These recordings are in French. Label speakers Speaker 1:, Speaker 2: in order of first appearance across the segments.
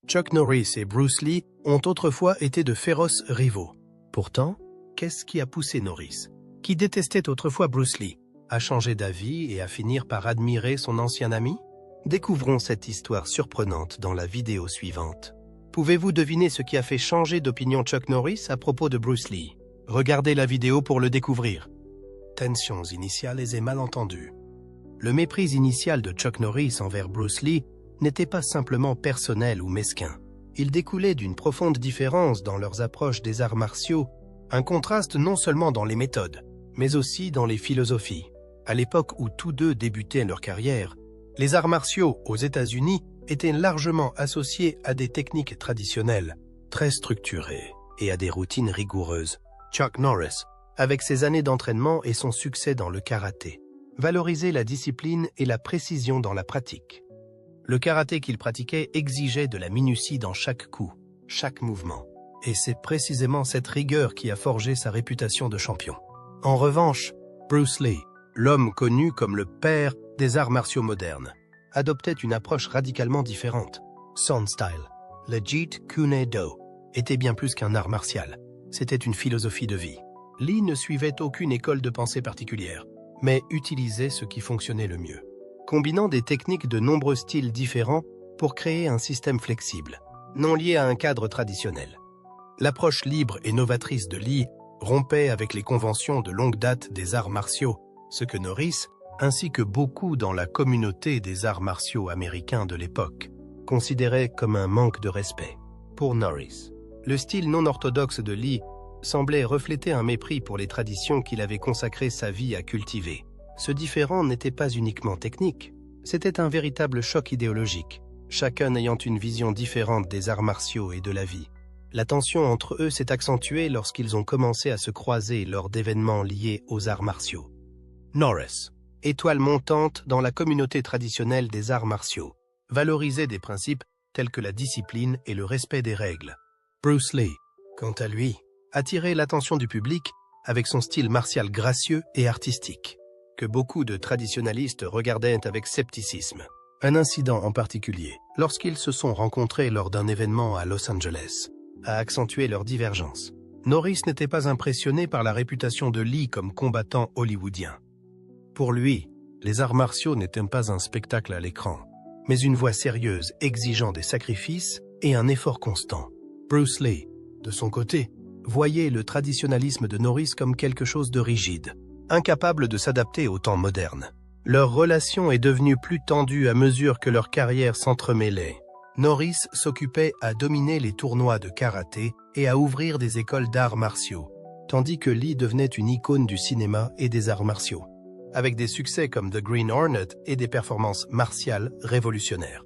Speaker 1: Chuck Norris et Bruce Lee ont autrefois été de féroces rivaux. Pourtant, qu'est-ce qui a poussé Norris, qui détestait autrefois Bruce Lee, à changer d'avis et à finir par admirer son ancien ami? Découvrons cette histoire surprenante dans la vidéo suivante. Pouvez-vous deviner ce qui a fait changer d'opinion Chuck Norris à propos de Bruce Lee? Regardez la vidéo pour le découvrir. Tensions initiales et malentendus. Le mépris initial de Chuck Norris envers Bruce Lee n'était pas simplement personnel ou mesquin. Il découlait d'une profonde différence dans leurs approches des arts martiaux, un contraste non seulement dans les méthodes, mais aussi dans les philosophies. À l'époque où tous deux débutaient leur carrière, les arts martiaux aux États-Unis étaient largement associés à des techniques traditionnelles, très structurées, et à des routines rigoureuses. Chuck Norris, avec ses années d'entraînement et son succès dans le karaté, valorisait la discipline et la précision dans la pratique. Le karaté qu'il pratiquait exigeait de la minutie dans chaque coup, chaque mouvement. Et c'est précisément cette rigueur qui a forgé sa réputation de champion. En revanche, Bruce Lee, l'homme connu comme le père des arts martiaux modernes, adoptait une approche radicalement différente. Son style, le Jeet Kune Do, était bien plus qu'un art martial. C'était une philosophie de vie. Lee ne suivait aucune école de pensée particulière, mais utilisait ce qui fonctionnait le mieux, combinant des techniques de nombreux styles différents pour créer un système flexible, non lié à un cadre traditionnel. L'approche libre et novatrice de Lee rompait avec les conventions de longue date des arts martiaux, ce que Norris, ainsi que beaucoup dans la communauté des arts martiaux américains de l'époque, considéraient comme un manque de respect. Pour Norris, le style non orthodoxe de Lee semblait refléter un mépris pour les traditions qu'il avait consacré sa vie à cultiver. Ce différend n'était pas uniquement technique, c'était un véritable choc idéologique, chacun ayant une vision différente des arts martiaux et de la vie. La tension entre eux s'est accentuée lorsqu'ils ont commencé à se croiser lors d'événements liés aux arts martiaux. Norris, étoile montante dans la communauté traditionnelle des arts martiaux, valorisait des principes tels que la discipline et le respect des règles. Bruce Lee, quant à lui, attirait l'attention du public avec son style martial gracieux et artistique, que beaucoup de traditionalistes regardaient avec scepticisme. Un incident en particulier, lorsqu'ils se sont rencontrés lors d'un événement à Los Angeles, a accentué leur divergence. Norris n'était pas impressionné par la réputation de Lee comme combattant hollywoodien. Pour lui, les arts martiaux n'étaient pas un spectacle à l'écran, mais une voie sérieuse exigeant des sacrifices et un effort constant. Bruce Lee, de son côté, voyait le traditionnalisme de Norris comme quelque chose de rigide, incapable de s'adapter aux temps modernes. Leur relation est devenue plus tendue à mesure que leur carrière s'entremêlait. Norris s'occupait à dominer les tournois de karaté et à ouvrir des écoles d'arts martiaux, tandis que Lee devenait une icône du cinéma et des arts martiaux, avec des succès comme The Green Hornet et des performances martiales révolutionnaires.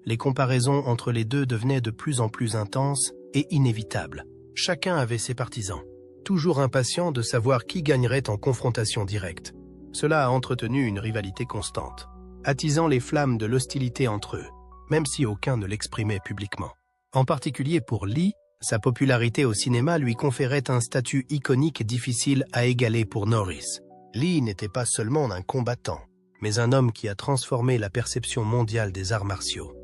Speaker 1: Les comparaisons entre les deux devenaient de plus en plus intenses et inévitables. Chacun avait ses partisans, toujours impatients de savoir qui gagnerait en confrontation directe. Cela a entretenu une rivalité constante, attisant les flammes de l'hostilité entre eux, même si aucun ne l'exprimait publiquement. En particulier pour Lee, sa popularité au cinéma lui conférait un statut iconique difficile à égaler pour Norris. Lee n'était pas seulement un combattant, mais un homme qui a transformé la perception mondiale des arts martiaux.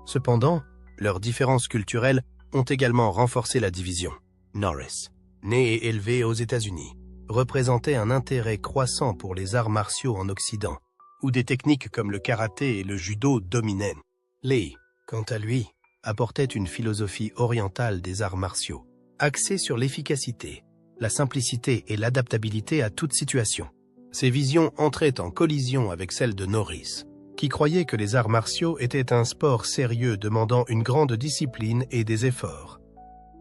Speaker 1: Cependant, leurs différences culturelles ont également renforcé la division. Norris, né et élevé aux États-Unis, représentait un intérêt croissant pour les arts martiaux en Occident, où des techniques comme le karaté et le judo dominaient. Lee, quant à lui, apportait une philosophie orientale des arts martiaux, axée sur l'efficacité, la simplicité et l'adaptabilité à toute situation. Ces visions entraient en collision avec celles de Norris, qui croyait que les arts martiaux étaient un sport sérieux demandant une grande discipline et des efforts.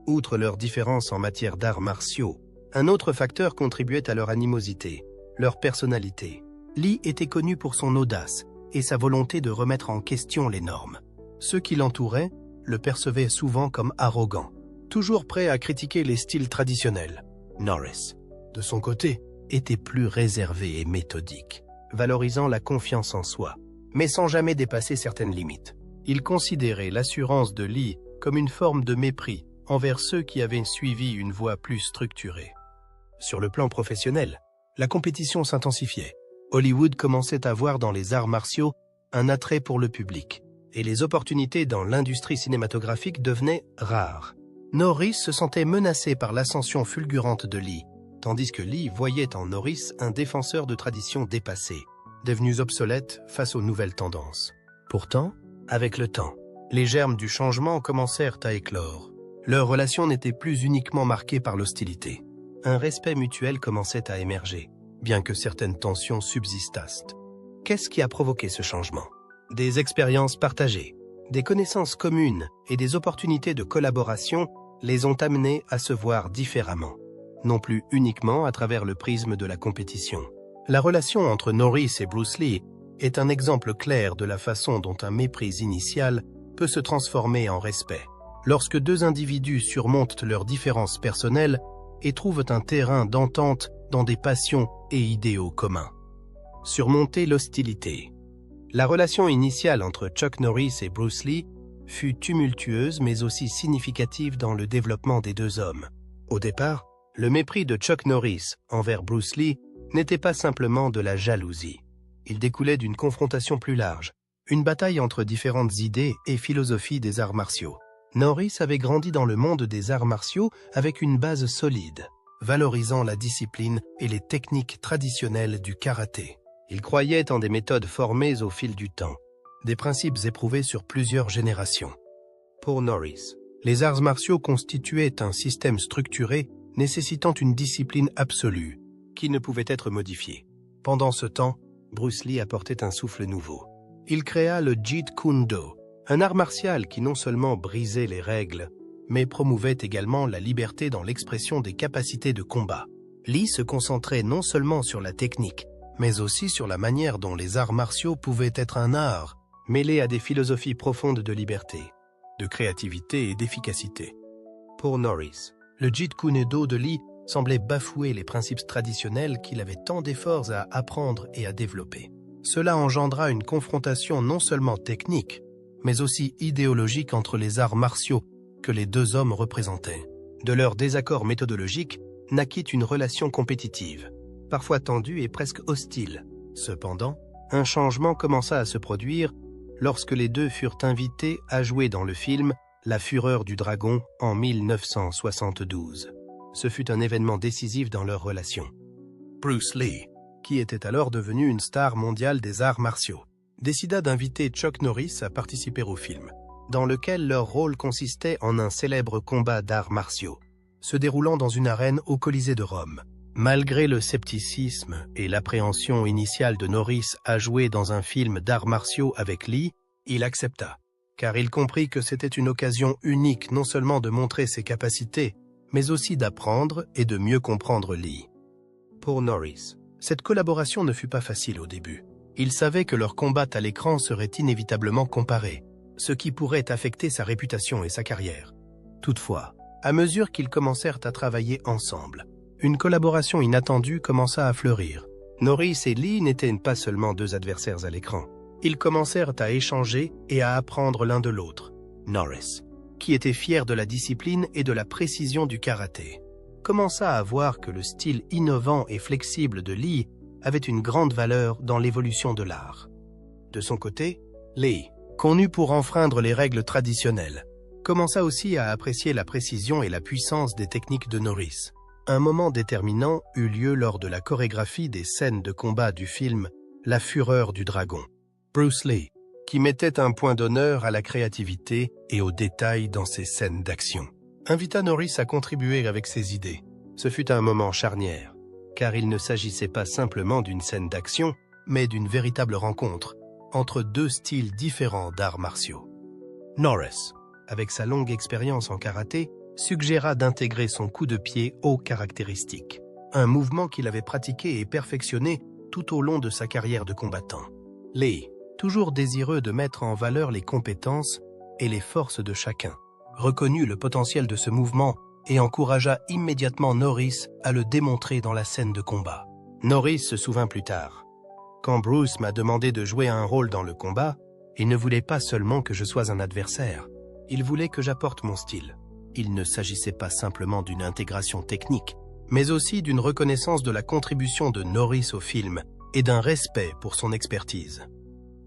Speaker 1: Outre leurs différences en matière d'arts martiaux, un autre facteur contribuait à leur animosité, leur personnalité. Lee était connu pour son audace et sa volonté de remettre en question les normes. Ceux qui l'entouraient le percevaient souvent comme arrogant, toujours prêt à critiquer les styles traditionnels. Norris, de son côté, était plus réservé et méthodique, valorisant la confiance en soi, mais sans jamais dépasser certaines limites. Il considérait l'assurance de Lee comme une forme de mépris envers ceux qui avaient suivi une voie plus structurée. Sur le plan professionnel, la compétition s'intensifiait. Hollywood commençait à voir dans les arts martiaux un attrait pour le public, et les opportunités dans l'industrie cinématographique devenaient rares. Norris se sentait menacé par l'ascension fulgurante de Lee, tandis que Lee voyait en Norris un défenseur de traditions dépassées, devenus obsolètes face aux nouvelles tendances. Pourtant, avec le temps, les germes du changement commencèrent à éclore. Leur relation n'était plus uniquement marquée par l'hostilité. Un respect mutuel commençait à émerger, bien que certaines tensions subsistassent. Qu'est-ce qui a provoqué ce changement? Des expériences partagées, des connaissances communes et des opportunités de collaboration les ont amenés à se voir différemment, non plus uniquement à travers le prisme de la compétition. La relation entre Norris et Bruce Lee est un exemple clair de la façon dont un mépris initial peut se transformer en respect. Lorsque deux individus surmontent leurs différences personnelles et trouvent un terrain d'entente dans des passions et idéaux communs. Surmonter l'hostilité. La relation initiale entre Chuck Norris et Bruce Lee fut tumultueuse mais aussi significative dans le développement des deux hommes. Au départ, le mépris de Chuck Norris envers Bruce Lee n'était pas simplement de la jalousie. Il découlait d'une confrontation plus large, une bataille entre différentes idées et philosophies des arts martiaux. Norris avait grandi dans le monde des arts martiaux avec une base solide, valorisant la discipline et les techniques traditionnelles du karaté. Il croyait en des méthodes formées au fil du temps, des principes éprouvés sur plusieurs générations. Pour Norris, les arts martiaux constituaient un système structuré nécessitant une discipline absolue, qui ne pouvait être modifiée. Pendant ce temps, Bruce Lee apportait un souffle nouveau. Il créa le Jeet Kune Do, un art martial qui non seulement brisait les règles, mais promouvait également la liberté dans l'expression des capacités de combat. Lee se concentrait non seulement sur la technique, mais aussi sur la manière dont les arts martiaux pouvaient être un art, mêlé à des philosophies profondes de liberté, de créativité et d'efficacité. Pour Norris, le Jeet Kune Do de Lee semblait bafouer les principes traditionnels qu'il avait tant d'efforts à apprendre et à développer. Cela engendra une confrontation non seulement technique, mais aussi idéologique entre les arts martiaux que les deux hommes représentaient. De leur désaccord méthodologique naquit une relation compétitive, parfois tendue et presque hostile. Cependant, un changement commença à se produire lorsque les deux furent invités à jouer dans le film La Fureur du Dragon en 1972. Ce fut un événement décisif dans leur relation. Bruce Lee, qui était alors devenu une star mondiale des arts martiaux, décida d'inviter Chuck Norris à participer au film, dans lequel leur rôle consistait en un célèbre combat d'arts martiaux, se déroulant dans une arène au Colisée de Rome. Malgré le scepticisme et l'appréhension initiale de Norris à jouer dans un film d'arts martiaux avec Lee, il accepta, car il comprit que c'était une occasion unique non seulement de montrer ses capacités, mais aussi d'apprendre et de mieux comprendre Lee. Pour Norris, cette collaboration ne fut pas facile au début. Il savait que leur combat à l'écran serait inévitablement comparé, ce qui pourrait affecter sa réputation et sa carrière. Toutefois, à mesure qu'ils commencèrent à travailler ensemble, une collaboration inattendue commença à fleurir. Norris et Lee n'étaient pas seulement deux adversaires à l'écran. Ils commencèrent à échanger et à apprendre l'un de l'autre. Norris, qui était fier de la discipline et de la précision du karaté, commença à voir que le style innovant et flexible de Lee avait une grande valeur dans l'évolution de l'art. De son côté, Lee, connu pour enfreindre les règles traditionnelles, commença aussi à apprécier la précision et la puissance des techniques de Norris. Un moment déterminant eut lieu lors de la chorégraphie des scènes de combat du film La Fureur du Dragon. Bruce Lee, qui mettait un point d'honneur à la créativité et aux détails dans ses scènes d'action, invita Norris à contribuer avec ses idées. Ce fut un moment charnière, car il ne s'agissait pas simplement d'une scène d'action, mais d'une véritable rencontre entre deux styles différents d'arts martiaux. Norris, avec sa longue expérience en karaté, suggéra d'intégrer son coup de pied aux caractéristiques, un mouvement qu'il avait pratiqué et perfectionné tout au long de sa carrière de combattant. Lee, toujours désireux de mettre en valeur les compétences et les forces de chacun, reconnut le potentiel de ce mouvement et encouragea immédiatement Norris à le démontrer dans la scène de combat. Norris se souvint plus tard. « Quand Bruce m'a demandé de jouer un rôle dans le combat, il ne voulait pas seulement que je sois un adversaire, il voulait que j'apporte mon style. Il ne s'agissait pas simplement d'une intégration technique, mais aussi d'une reconnaissance de la contribution de Norris au film et d'un respect pour son expertise. »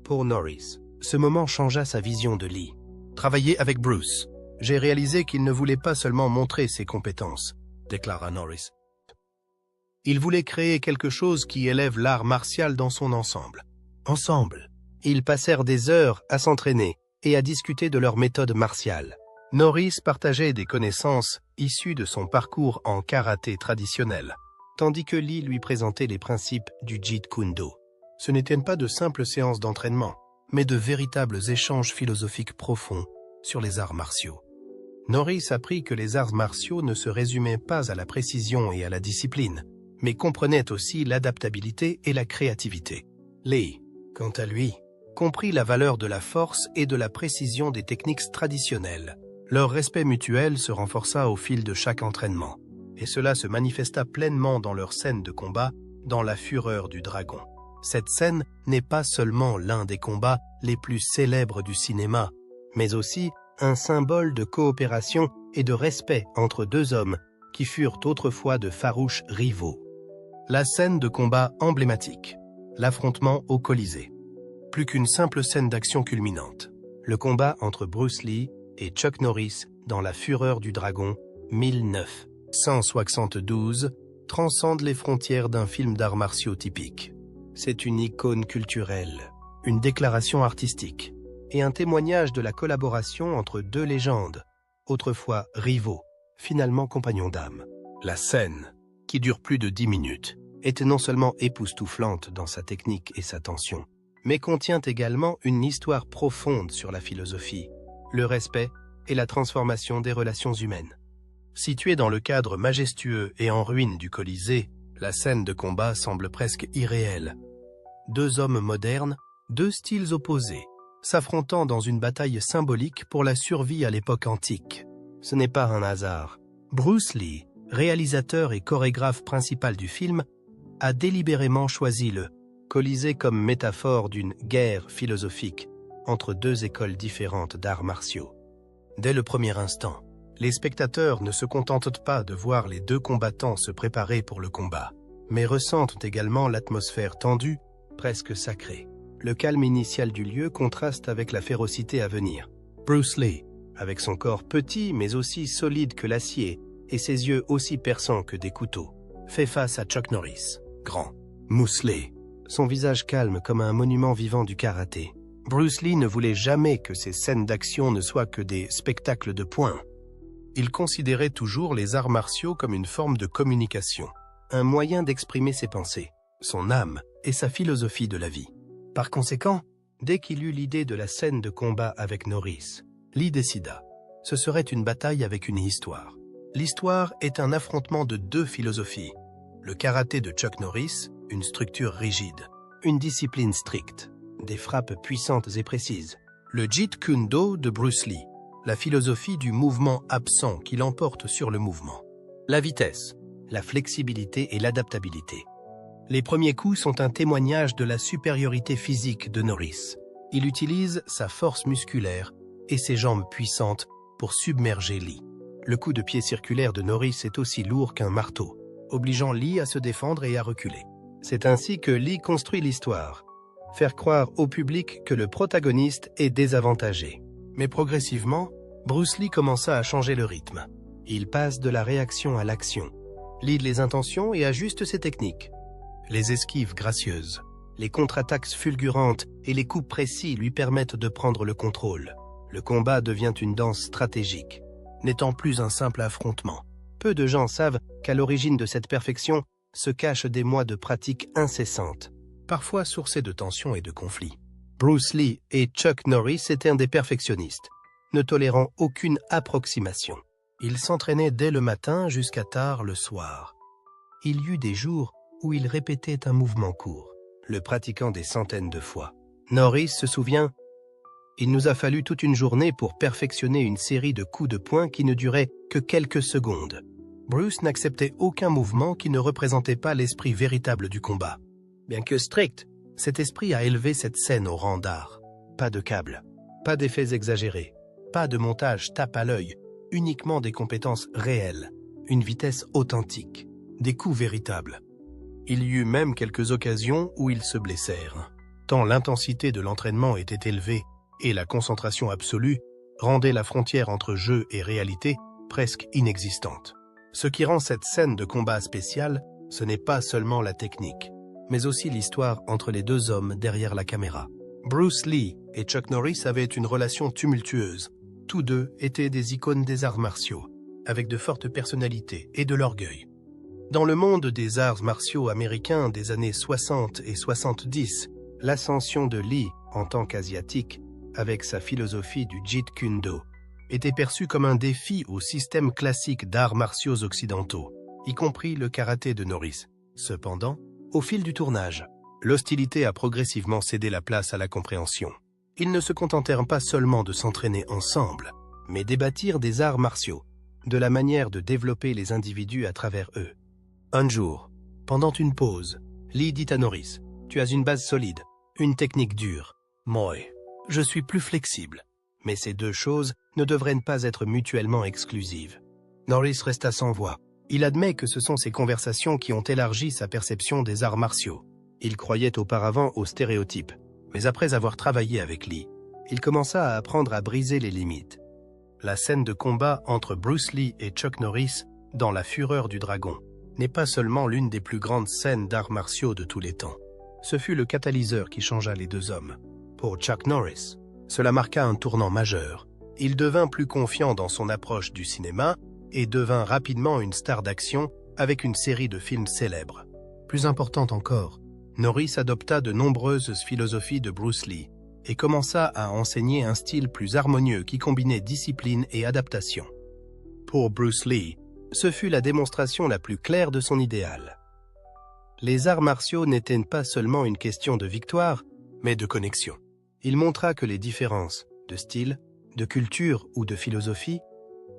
Speaker 1: Pour Norris, Ce moment changea sa vision de Lee. Travailler avec Bruce. J'ai réalisé qu'il ne voulait pas seulement montrer ses compétences, déclara Norris. Il voulait créer quelque chose qui élève l'art martial dans son ensemble. Ensemble, ils passèrent des heures à s'entraîner et à discuter de leur méthode martiale. Norris partageait des connaissances issues de son parcours en karaté traditionnel, tandis que Lee lui présentait les principes du Jeet Kune Do. Ce n'étaient pas de simples séances d'entraînement, mais de véritables échanges philosophiques profonds sur les arts martiaux. Norris apprit que les arts martiaux ne se résumaient pas à la précision et à la discipline, mais comprenaient aussi l'adaptabilité et la créativité. Lee, quant à lui, comprit la valeur de la force et de la précision des techniques traditionnelles. Leur respect mutuel se renforça au fil de chaque entraînement, et cela se manifesta pleinement dans leur scène de combat dans La Fureur du Dragon. Cette scène n'est pas seulement l'un des combats les plus célèbres du cinéma, mais aussi un symbole de coopération et de respect entre deux hommes qui furent autrefois de farouches rivaux. La scène de combat emblématique, l'affrontement au Colisée. Plus qu'une simple scène d'action culminante, le combat entre Bruce Lee et Chuck Norris dans La Fureur du Dragon 1972 transcende les frontières d'un film d'arts martiaux typique. C'est une icône culturelle, une déclaration artistique et un témoignage de la collaboration entre deux légendes, autrefois rivaux, finalement compagnons d'âme. La scène, qui dure plus de 10 minutes, était non seulement époustouflante dans sa technique et sa tension, mais contient également une histoire profonde sur la philosophie, le respect et la transformation des relations humaines. Située dans le cadre majestueux et en ruine du Colisée, la scène de combat semble presque irréelle. Deux hommes modernes, deux styles opposés, s'affrontant dans une bataille symbolique pour la survie à l'époque antique. Ce n'est pas un hasard. Bruce Lee, réalisateur et chorégraphe principal du film, a délibérément choisi le Colisée comme métaphore d'une guerre philosophique entre deux écoles différentes d'arts martiaux. Dès le premier instant, les spectateurs ne se contentent pas de voir les deux combattants se préparer pour le combat, mais ressentent également l'atmosphère tendue, presque sacrée. Le calme initial du lieu contraste avec la férocité à venir. Bruce Lee, avec son corps petit mais aussi solide que l'acier et ses yeux aussi perçants que des couteaux, fait face à Chuck Norris, grand, musclé, son visage calme comme un monument vivant du karaté. Bruce Lee ne voulait jamais que ces scènes d'action ne soient que des spectacles de poing. Il considérait toujours les arts martiaux comme une forme de communication, un moyen d'exprimer ses pensées, son âme et sa philosophie de la vie. Par conséquent, dès qu'il eut l'idée de la scène de combat avec Norris, Lee décida. Ce serait une bataille avec une histoire. L'histoire est un affrontement de deux philosophies. Le karaté de Chuck Norris, une structure rigide, une discipline stricte, des frappes puissantes et précises. Le Jeet Kune Do de Bruce Lee, la philosophie du mouvement absent qui l'emporte sur le mouvement. La vitesse, la flexibilité et l'adaptabilité. Les premiers coups sont un témoignage de la supériorité physique de Norris. Il utilise sa force musculaire et ses jambes puissantes pour submerger Lee. Le coup de pied circulaire de Norris est aussi lourd qu'un marteau, obligeant Lee à se défendre et à reculer. C'est ainsi que Lee construit l'histoire, faire croire au public que le protagoniste est désavantagé. Mais progressivement, Bruce Lee commença à changer le rythme. Il passe de la réaction à l'action, lead les intentions et ajuste ses techniques. Les esquives gracieuses, les contre-attaques fulgurantes et les coups précis lui permettent de prendre le contrôle. Le combat devient une danse stratégique, n'étant plus un simple affrontement. Peu de gens savent qu'à l'origine de cette perfection se cachent des mois de pratique incessante, parfois sourcées de tensions et de conflits. Bruce Lee et Chuck Norris étaient des perfectionnistes, ne tolérant aucune approximation. Ils s'entraînaient dès le matin jusqu'à tard le soir. Il y eut des jours où ils répétaient un mouvement court, le pratiquant des centaines de fois. Norris se souvient « Il nous a fallu toute une journée pour perfectionner une série de coups de poing qui ne duraient que quelques secondes. » Bruce n'acceptait aucun mouvement qui ne représentait pas l'esprit véritable du combat. Bien que strict, cet esprit a élevé cette scène au rang d'art. Pas de câble, pas d'effets exagérés, pas de montage tape à l'œil, uniquement des compétences réelles, une vitesse authentique, des coups véritables. Il y eut même quelques occasions où ils se blessèrent, tant l'intensité de l'entraînement était élevée et la concentration absolue rendaient la frontière entre jeu et réalité presque inexistante. Ce qui rend cette scène de combat spéciale, ce n'est pas seulement la technique, mais aussi l'histoire entre les deux hommes derrière la caméra. Bruce Lee et Chuck Norris avaient une relation tumultueuse. Tous deux étaient des icônes des arts martiaux, avec de fortes personnalités et de l'orgueil. Dans le monde des arts martiaux américains des années 60 et 70, l'ascension de Lee en tant qu'asiatique, avec sa philosophie du Jeet Kune Do, était perçue comme un défi au système classique d'arts martiaux occidentaux, y compris le karaté de Norris. Cependant, au fil du tournage, l'hostilité a progressivement cédé la place à la compréhension. Ils ne se contentèrent pas seulement de s'entraîner ensemble, mais débattirent des arts martiaux, de la manière de développer les individus à travers eux. Un jour, pendant une pause, Lee dit à Norris, « Tu as une base solide, une technique dure. Moi, je suis plus flexible. » Mais ces deux choses ne devraient pas être mutuellement exclusives. Norris resta sans voix. Il admet que ce sont ces conversations qui ont élargi sa perception des arts martiaux. Il croyait auparavant aux stéréotypes, mais après avoir travaillé avec Lee, il commença à apprendre à briser les limites. La scène de combat entre Bruce Lee et Chuck Norris dans La Fureur du Dragon n'est pas seulement l'une des plus grandes scènes d'arts martiaux de tous les temps. Ce fut le catalyseur qui changea les deux hommes. Pour Chuck Norris, cela marqua un tournant majeur. Il devint plus confiant dans son approche du cinéma et devint rapidement une star d'action avec une série de films célèbres. Plus importante encore, Norris adopta de nombreuses philosophies de Bruce Lee et commença à enseigner un style plus harmonieux qui combinait discipline et adaptation. Pour Bruce Lee, ce fut la démonstration la plus claire de son idéal. Les arts martiaux n'étaient pas seulement une question de victoire, mais de connexion. Il montra que les différences de style, de culture ou de philosophie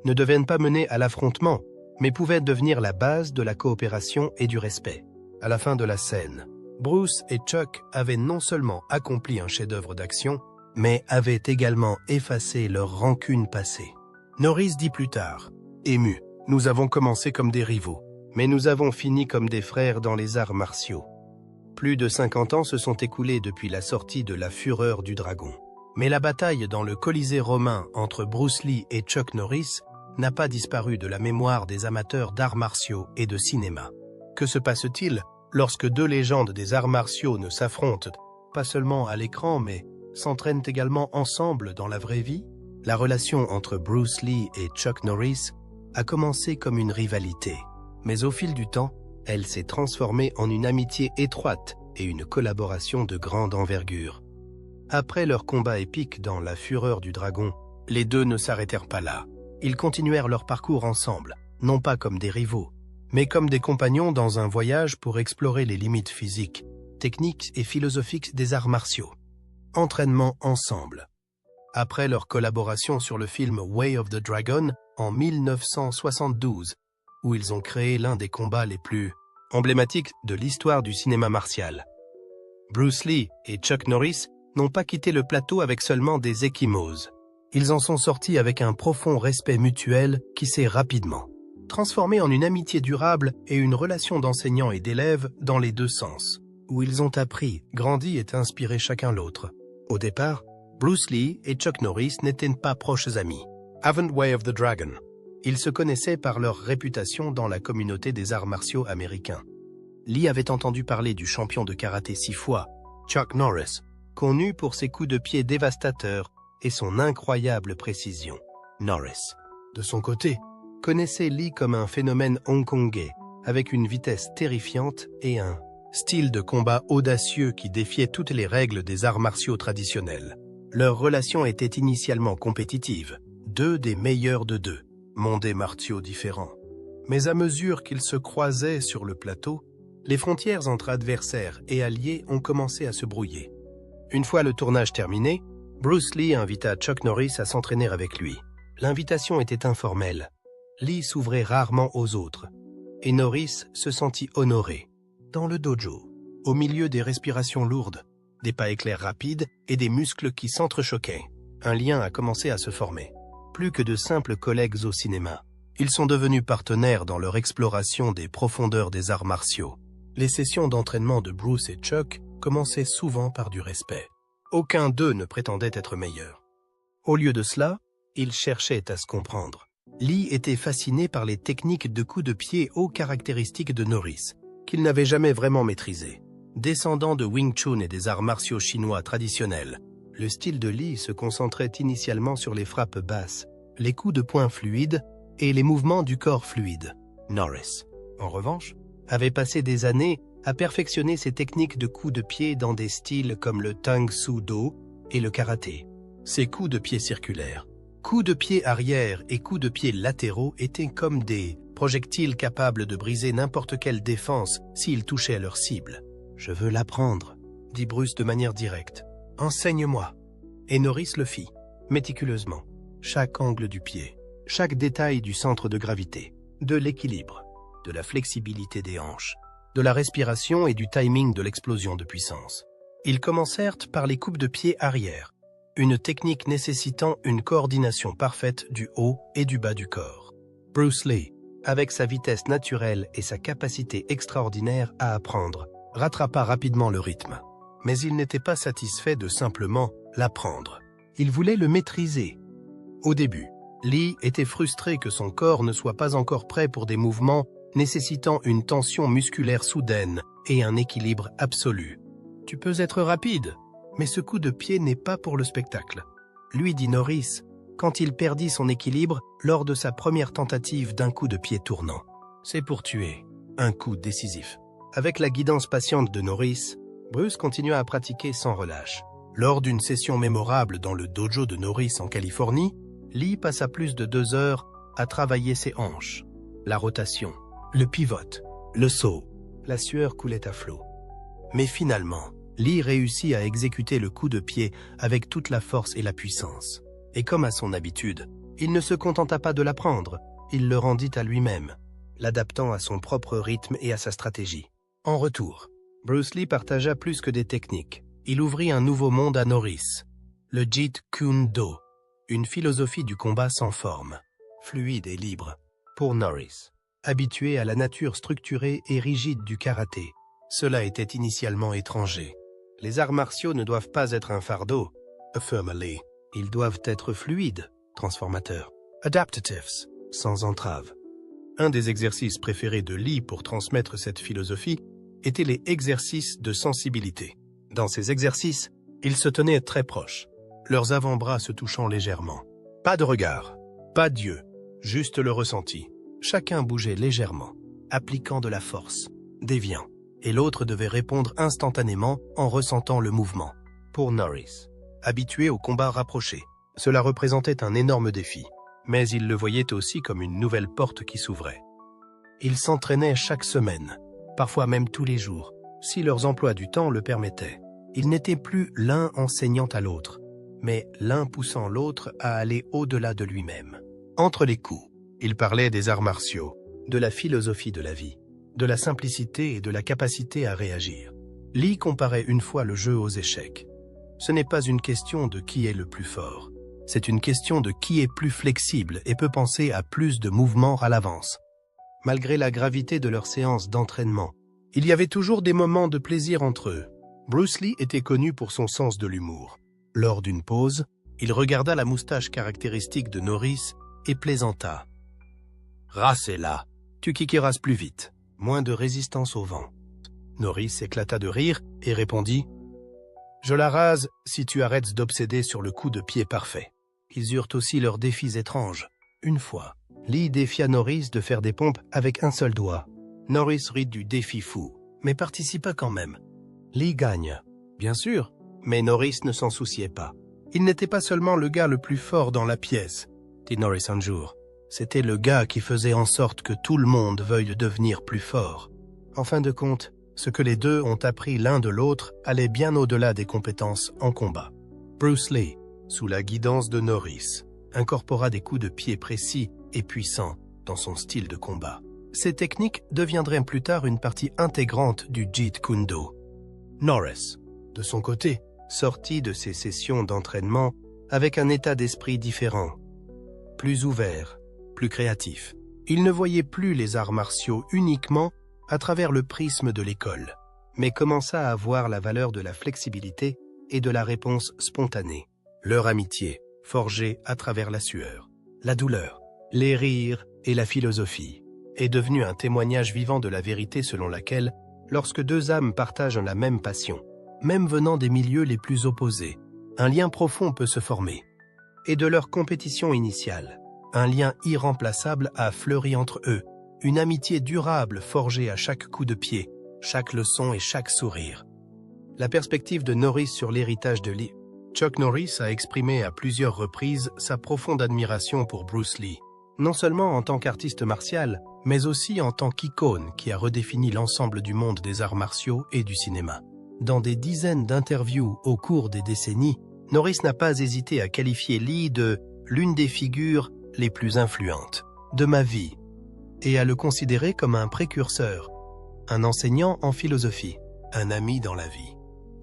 Speaker 1: ne devaient pas mener à l'affrontement, mais pouvaient devenir la base de la coopération et du respect. À la fin de la scène, Bruce et Chuck avaient non seulement accompli un chef-d'œuvre d'action, mais avaient également effacé leur rancune passée. Norris dit plus tard, « Ému, nous avons commencé comme des rivaux, mais nous avons fini comme des frères dans les arts martiaux. » Plus de 50 ans se sont écoulés depuis la sortie de La Fureur du Dragon. Mais la bataille dans le Colisée romain entre Bruce Lee et Chuck Norris n'a pas disparu de la mémoire des amateurs d'arts martiaux et de cinéma. Que se passe-t-il lorsque deux légendes des arts martiaux ne s'affrontent pas seulement à l'écran, mais s'entraînent également ensemble dans la vraie vie? La relation entre Bruce Lee et Chuck Norris a commencé comme une rivalité, mais au fil du temps, elle s'est transformée en une amitié étroite et une collaboration de grande envergure. Après leur combat épique dans La Fureur du Dragon, les deux ne s'arrêtèrent pas là. Ils continuèrent leur parcours ensemble, non pas comme des rivaux, mais comme des compagnons dans un voyage pour explorer les limites physiques, techniques et philosophiques des arts martiaux. Entraînement ensemble. Après leur collaboration sur le film Way of the Dragon en 1972, où ils ont créé l'un des combats les plus emblématiques de l'histoire du cinéma martial. Bruce Lee et Chuck Norris n'ont pas quitté le plateau avec seulement des ecchymoses. Ils en sont sortis avec un profond respect mutuel qui s'est rapidement transformé en une amitié durable et une relation d'enseignant et d'élève dans les deux sens, où ils ont appris, grandi et inspiré chacun l'autre. Au départ, Bruce Lee et Chuck Norris n'étaient pas proches amis. Avant Way of the Dragon, ils se connaissaient par leur réputation dans la communauté des arts martiaux américains. Lee avait entendu parler du champion de karaté 6 fois, Chuck Norris, connu pour ses coups de pied dévastateurs et son incroyable précision. Norris, de son côté, connaissait Lee comme un phénomène hongkongais, avec une vitesse terrifiante et un style de combat audacieux qui défiait toutes les règles des arts martiaux traditionnels. Leur relation était initialement compétitive, deux des meilleurs de deux, mondes martiaux différents. Mais à mesure qu'ils se croisaient sur le plateau, les frontières entre adversaires et alliés ont commencé à se brouiller. Une fois le tournage terminé, Bruce Lee invita Chuck Norris à s'entraîner avec lui. L'invitation était informelle. Lee s'ouvrait rarement aux autres, et Norris se sentit honoré. Dans le dojo, au milieu des respirations lourdes, des pas éclairs rapides et des muscles qui s'entrechoquaient, un lien a commencé à se former. Plus que de simples collègues au cinéma, ils sont devenus partenaires dans leur exploration des profondeurs des arts martiaux. Les sessions d'entraînement de Bruce et Chuck commençaient souvent par du respect. Aucun d'eux ne prétendait être meilleur. Au lieu de cela, ils cherchaient à se comprendre. Lee était fasciné par les techniques de coups de pied aux caractéristiques de Norris, qu'il n'avait jamais vraiment maîtrisées. Descendant de Wing Chun et des arts martiaux chinois traditionnels, le style de Lee se concentrait initialement sur les frappes basses, les coups de poing fluides et les mouvements du corps fluide. Norris, en revanche, avait passé des années à perfectionner ses techniques de coups de pied dans des styles comme le Tang Soo Do et le karaté. Ces coups de pied circulaires, coups de pied arrière et coups de pied latéraux étaient comme des projectiles capables de briser n'importe quelle défense s'ils touchaient à leur cible. « Je veux l'apprendre », dit Bruce de manière directe. « Enseigne-moi. » Et Norris le fit, méticuleusement. Chaque angle du pied, chaque détail du centre de gravité, de l'équilibre, de la flexibilité des hanches, de la respiration et du timing de l'explosion de puissance. Ils commencèrent par les coupes de pied arrière, une technique nécessitant une coordination parfaite du haut et du bas du corps. Bruce Lee, avec sa vitesse naturelle et sa capacité extraordinaire à apprendre, rattrapa rapidement le rythme. Mais il n'était pas satisfait de simplement l'apprendre. Il voulait le maîtriser. Au début, Lee était frustré que son corps ne soit pas encore prêt pour des mouvements nécessitant une tension musculaire soudaine et un équilibre absolu. « Tu peux être rapide, mais ce coup de pied n'est pas pour le spectacle », lui dit Norris quand il perdit son équilibre lors de sa première tentative d'un coup de pied tournant. « C'est pour tuer, un coup décisif. » Avec la guidance patiente de Norris, Bruce continua à pratiquer sans relâche. Lors d'une session mémorable dans le dojo de Norris en Californie, Lee passa plus de 2 heures à travailler ses hanches, la rotation, le pivot, le saut. La sueur coulait à flot. Mais finalement, Lee réussit à exécuter le coup de pied avec toute la force et la puissance. Et comme à son habitude, il ne se contenta pas de l'apprendre, il le rendit à lui-même, l'adaptant à son propre rythme et à sa stratégie. En retour, Bruce Lee partagea plus que des techniques. Il ouvrit un nouveau monde à Norris, le Jeet Kune Do, une philosophie du combat sans forme, fluide et libre. Pour Norris, habitué à la nature structurée et rigide du karaté, cela était initialement étranger. Les arts martiaux ne doivent pas être un fardeau, affirma Lee. Ils doivent être fluides, transformateurs, adaptatives, sans entrave. Un des exercices préférés de Lee pour transmettre cette philosophie étaient les exercices de sensibilité. Dans ces exercices, ils se tenaient très proches, leurs avant-bras se touchant légèrement. Pas de regard, pas d'yeux, juste le ressenti. Chacun bougeait légèrement, appliquant de la force, déviant, et l'autre devait répondre instantanément en ressentant le mouvement. Pour Norris, habitué au combat rapproché, cela représentait un énorme défi, mais il le voyait aussi comme une nouvelle porte qui s'ouvrait. Ils s'entraînaient chaque semaine, parfois même tous les jours, si leurs emplois du temps le permettaient. Ils n'étaient plus l'un enseignant à l'autre, mais l'un poussant l'autre à aller au-delà de lui-même. Entre les coups, ils parlaient des arts martiaux, de la philosophie de la vie, de la simplicité et de la capacité à réagir. Lee comparait une fois le jeu aux échecs. Ce n'est pas une question de qui est le plus fort, c'est une question de qui est plus flexible et peut penser à plus de mouvements à l'avance. Malgré la gravité de leurs séances d'entraînement, il y avait toujours des moments de plaisir entre eux. Bruce Lee était connu pour son sens de l'humour. Lors d'une pause, il regarda la moustache caractéristique de Norris et plaisanta. « Rase-la, tu kickeras plus vite, moins de résistance au vent. » Norris éclata de rire et répondit « Je la rase si tu arrêtes d'obséder sur le coup de pied parfait. » Ils eurent aussi leurs défis étranges. Une fois, Lee défia Norris de faire des pompes avec un seul doigt. Norris rit du défi fou, mais participa quand même. Lee gagne, bien sûr, mais Norris ne s'en souciait pas. Il n'était pas seulement le gars le plus fort dans la pièce, dit Norris un jour. C'était le gars qui faisait en sorte que tout le monde veuille devenir plus fort. En fin de compte, ce que les deux ont appris l'un de l'autre allait bien au-delà des compétences en combat. Bruce Lee, sous la guidance de Norris, incorpora des coups de pied précis et puissants dans son style de combat. Ces techniques deviendraient plus tard une partie intégrante du Jeet Kune Do. Norris, de son côté, sortit de ses sessions d'entraînement avec un état d'esprit différent, plus ouvert, plus créatif. Il ne voyait plus les arts martiaux uniquement à travers le prisme de l'école, mais commença à voir la valeur de la flexibilité et de la réponse spontanée. Leur amitié, forgée à travers la sueur, la douleur, les rires et la philosophie, est devenue un témoignage vivant de la vérité selon laquelle, lorsque deux âmes partagent la même passion, même venant des milieux les plus opposés, un lien profond peut se former. Et de leur compétition initiale, un lien irremplaçable a fleuri entre eux, une amitié durable forgée à chaque coup de pied, chaque leçon et chaque sourire. La perspective de Norris sur l'héritage de Lee. Chuck Norris a exprimé à plusieurs reprises sa profonde admiration pour Bruce Lee, non seulement en tant qu'artiste martial, mais aussi en tant qu'icône qui a redéfini l'ensemble du monde des arts martiaux et du cinéma. Dans des dizaines d'interviews au cours des décennies, Norris n'a pas hésité à qualifier Lee de l'une des figures les plus influentes de ma vie et à le considérer comme un précurseur, un enseignant en philosophie, un ami dans la vie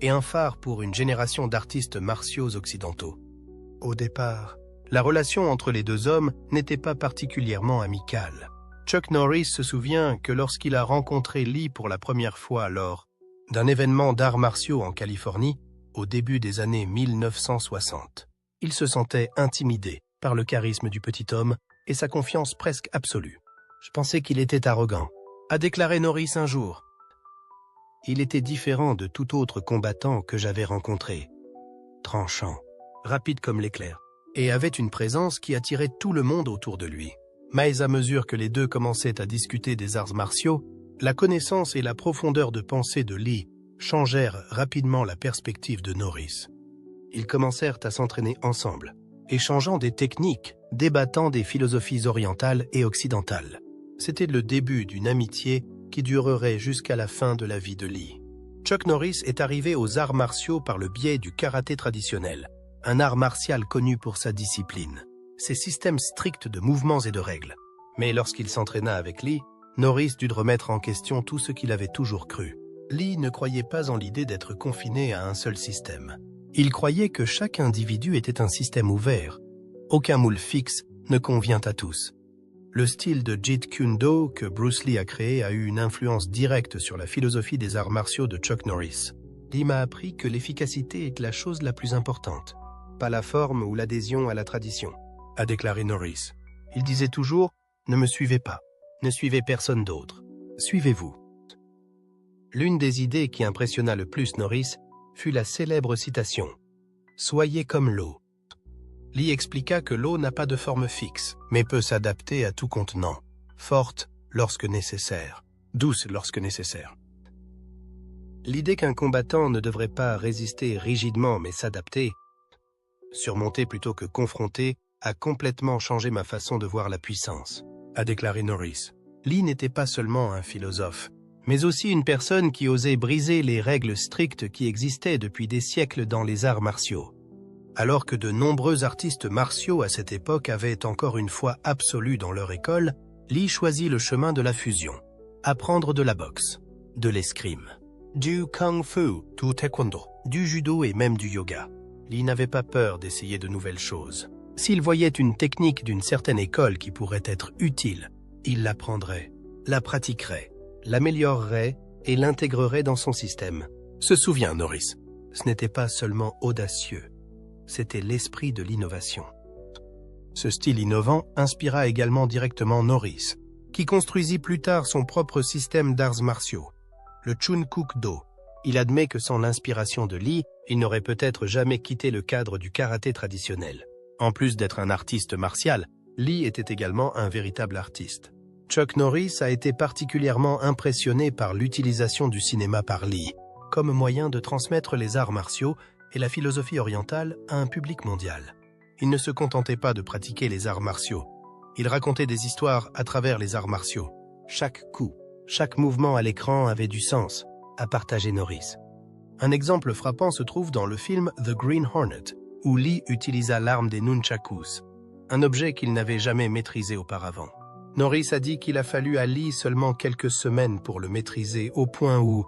Speaker 1: et un phare pour une génération d'artistes martiaux occidentaux. Au départ, la relation entre les deux hommes n'était pas particulièrement amicale. Chuck Norris se souvient que lorsqu'il a rencontré Lee pour la première fois lors d'un événement d'arts martiaux en Californie, au début des années 1960, il se sentait intimidé par le charisme du petit homme et sa confiance presque absolue. « Je pensais qu'il était arrogant », a déclaré Norris un jour. Il était différent de tout autre combattant que j'avais rencontré. Tranchant, rapide comme l'éclair, et avait une présence qui attirait tout le monde autour de lui. Mais à mesure que les deux commençaient à discuter des arts martiaux, la connaissance et la profondeur de pensée de Lee changèrent rapidement la perspective de Norris. Ils commencèrent à s'entraîner ensemble, échangeant des techniques, débattant des philosophies orientales et occidentales. C'était le début d'une amitié qui durerait jusqu'à la fin de la vie de Lee. Chuck Norris est arrivé aux arts martiaux par le biais du karaté traditionnel, un art martial connu pour sa discipline, ses systèmes stricts de mouvements et de règles. Mais lorsqu'il s'entraîna avec Lee, Norris dut remettre en question tout ce qu'il avait toujours cru. Lee ne croyait pas en l'idée d'être confiné à un seul système. Il croyait que chaque individu était un système ouvert. Aucun moule fixe ne convient à tous. Le style de Jeet Kune Do que Bruce Lee a créé a eu une influence directe sur la philosophie des arts martiaux de Chuck Norris. Lee m'a appris que l'efficacité est la chose la plus importante, pas la forme ou l'adhésion à la tradition, a déclaré Norris. Il disait toujours « Ne me suivez pas, ne suivez personne d'autre, suivez-vous ». L'une des idées qui impressionna le plus Norris fut la célèbre citation « Soyez comme l'eau ». Lee expliqua que l'eau n'a pas de forme fixe, mais peut s'adapter à tout contenant, forte lorsque nécessaire, douce lorsque nécessaire. L'idée qu'un combattant ne devrait pas résister rigidement mais s'adapter, surmonter plutôt que confronter, a complètement changé ma façon de voir la puissance, a déclaré Norris. Lee n'était pas seulement un philosophe, mais aussi une personne qui osait briser les règles strictes qui existaient depuis des siècles dans les arts martiaux. Alors que de nombreux artistes martiaux à cette époque avaient encore une foi absolue dans leur école, Lee choisit le chemin de la fusion. Apprendre de la boxe, de l'escrime, du kung-fu, du taekwondo, du judo et même du yoga. Lee n'avait pas peur d'essayer de nouvelles choses. S'il voyait une technique d'une certaine école qui pourrait être utile, il l'apprendrait, la pratiquerait, l'améliorerait et l'intégrerait dans son système. Se souvient Norris, ce n'était pas seulement audacieux. C'était l'esprit de l'innovation. Ce style innovant inspira également directement Norris, qui construisit plus tard son propre système d'arts martiaux, le Chun Kuk Do. Il admet que sans l'inspiration de Lee, il n'aurait peut-être jamais quitté le cadre du karaté traditionnel. En plus d'être un artiste martial, Lee était également un véritable artiste. Chuck Norris a été particulièrement impressionné par l'utilisation du cinéma par Lee, comme moyen de transmettre les arts martiaux et la philosophie orientale à un public mondial. Il ne se contentait pas de pratiquer les arts martiaux. Il racontait des histoires à travers les arts martiaux. Chaque coup, chaque mouvement à l'écran avait du sens, a partagé Norris. Un exemple frappant se trouve dans le film The Green Hornet, où Lee utilisa l'arme des nunchakus, un objet qu'il n'avait jamais maîtrisé auparavant. Norris a dit qu'il a fallu à Lee seulement quelques semaines pour le maîtriser au point où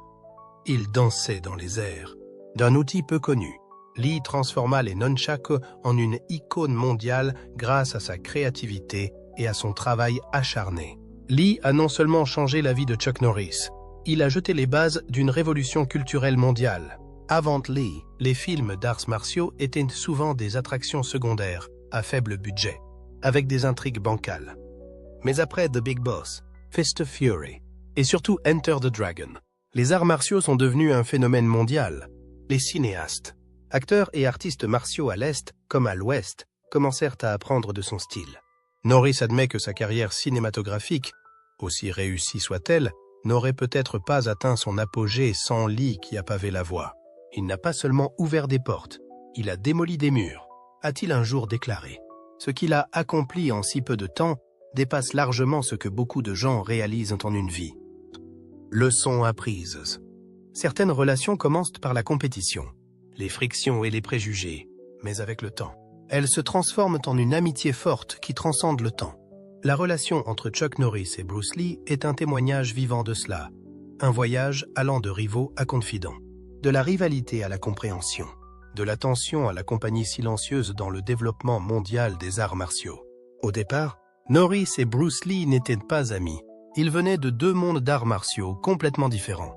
Speaker 1: il dansait dans les airs. D'un outil peu connu, Lee transforma les nunchakus en une icône mondiale grâce à sa créativité et à son travail acharné. Lee a non seulement changé la vie de Chuck Norris, il a jeté les bases d'une révolution culturelle mondiale, Avant Lee, les films d'arts martiaux étaient souvent des attractions secondaires, à faible budget, avec des intrigues bancales. Mais après The Big Boss, Fist of Fury, et surtout Enter the Dragon, les arts martiaux sont devenus un phénomène mondial. Les cinéastes, acteurs et artistes martiaux à l'Est comme à l'Ouest commencèrent à apprendre de son style. Norris admet que sa carrière cinématographique, aussi réussie soit-elle, n'aurait peut-être pas atteint son apogée sans Lee qui a pavé la voie. Il n'a pas seulement ouvert des portes, il a démoli des murs, a-t-il un jour déclaré. Ce qu'il a accompli en si peu de temps dépasse largement ce que beaucoup de gens réalisent en une vie. Leçons apprises. Certaines relations commencent par la compétition, les frictions et les préjugés, mais avec le temps, elles se transforment en une amitié forte qui transcende le temps. La relation entre Chuck Norris et Bruce Lee est un témoignage vivant de cela, un voyage allant de rivaux à confidents, de la rivalité à la compréhension, de la tension à la compagnie silencieuse dans le développement mondial des arts martiaux. Au départ, Norris et Bruce Lee n'étaient pas amis. Ils venaient de deux mondes d'arts martiaux complètement différents.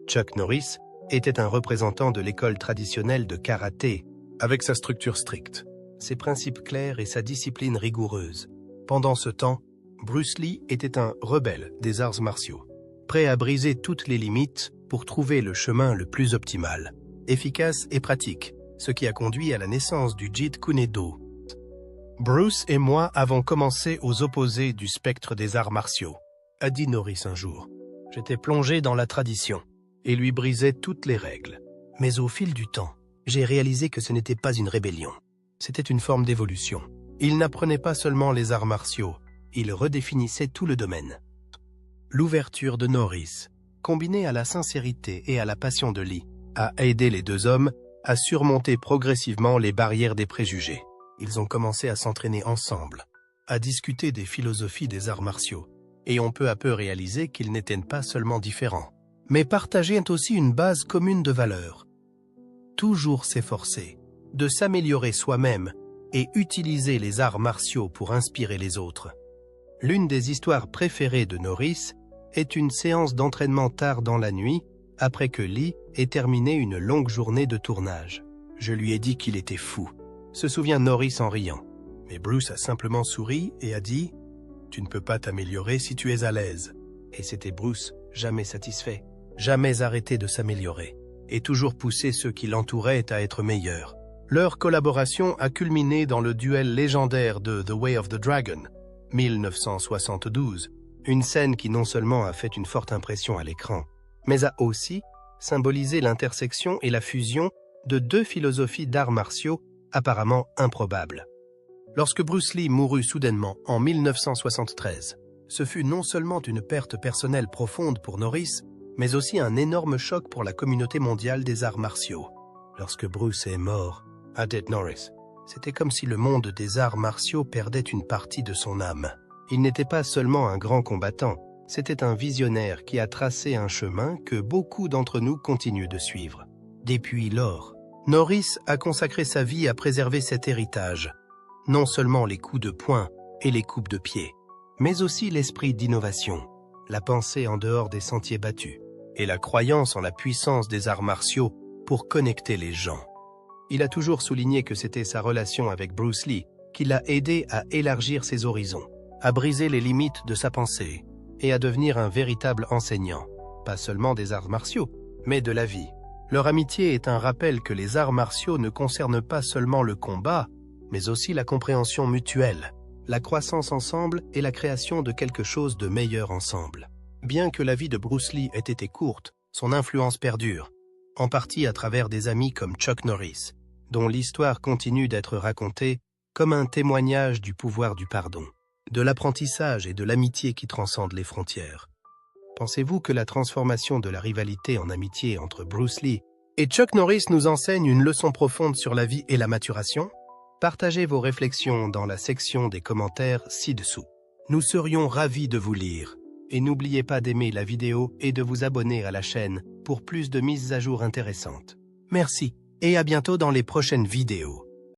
Speaker 1: Chuck Norris était un représentant de l'école traditionnelle de karaté, avec sa structure stricte, ses principes clairs et sa discipline rigoureuse. Pendant ce temps, Bruce Lee était un rebelle des arts martiaux, prêt à briser toutes les limites pour trouver le chemin le plus optimal, efficace et pratique, ce qui a conduit à la naissance du Jeet Kune Do. Bruce et moi avons commencé aux opposés du spectre des arts martiaux, a dit Norris un jour. J'étais plongé dans la tradition et lui brisais toutes les règles. Mais au fil du temps, j'ai réalisé que ce n'était pas une rébellion. C'était une forme d'évolution. Il n'apprenait pas seulement les arts martiaux, il redéfinissait tout le domaine. L'ouverture de Norris, combinée à la sincérité et à la passion de Lee, a aidé les deux hommes à surmonter progressivement les barrières des préjugés. Ils ont commencé à s'entraîner ensemble, à discuter des philosophies des arts martiaux, et ont peu à peu réalisé qu'ils n'étaient pas seulement différents, mais partageaient aussi une base commune de valeurs. Toujours s'efforcer de s'améliorer soi-même et utiliser les arts martiaux pour inspirer les autres. L'une des histoires préférées de Norris est une séance d'entraînement tard dans la nuit, après que Lee ait terminé une longue journée de tournage. Je lui ai dit qu'il était fou, se souvient Norris en riant. Mais Bruce a simplement souri et a dit « Tu ne peux pas t'améliorer si tu es à l'aise ». Et c'était Bruce, jamais satisfait, jamais arrêté de s'améliorer, et toujours pousser ceux qui l'entouraient à être meilleurs. Leur collaboration a culminé dans le duel légendaire de The Way of the Dragon, 1972, une scène qui non seulement a fait une forte impression à l'écran, mais a aussi symbolisé l'intersection et la fusion de deux philosophies d'arts martiaux apparemment improbables. Lorsque Bruce Lee mourut soudainement en 1973, ce fut non seulement une perte personnelle profonde pour Norris, mais aussi un énorme choc pour la communauté mondiale des arts martiaux. Lorsque Bruce est mort, a dit Norris, c'était comme si le monde des arts martiaux perdait une partie de son âme. Il n'était pas seulement un grand combattant, c'était un visionnaire qui a tracé un chemin que beaucoup d'entre nous continuent de suivre. Depuis lors, Norris a consacré sa vie à préserver cet héritage, non seulement les coups de poing et les coupes de pied, mais aussi l'esprit d'innovation, la pensée en dehors des sentiers battus, et la croyance en la puissance des arts martiaux pour connecter les gens. Il a toujours souligné que c'était sa relation avec Bruce Lee qui l'a aidé à élargir ses horizons, à briser les limites de sa pensée et à devenir un véritable enseignant, pas seulement des arts martiaux, mais de la vie. Leur amitié est un rappel que les arts martiaux ne concernent pas seulement le combat, mais aussi la compréhension mutuelle, la croissance ensemble et la création de quelque chose de meilleur ensemble. Bien que la vie de Bruce Lee ait été courte, son influence perdure, en partie à travers des amis comme Chuck Norris, dont l'histoire continue d'être racontée comme un témoignage du pouvoir du pardon, de l'apprentissage et de l'amitié qui transcendent les frontières. Pensez-vous que la transformation de la rivalité en amitié entre Bruce Lee et Chuck Norris nous enseigne une leçon profonde sur la vie et la maturation? Partagez vos réflexions dans la section des commentaires ci-dessous. Nous serions ravis de vous lire. Et n'oubliez pas d'aimer la vidéo et de vous abonner à la chaîne pour plus de mises à jour intéressantes. Merci et à bientôt dans les prochaines vidéos.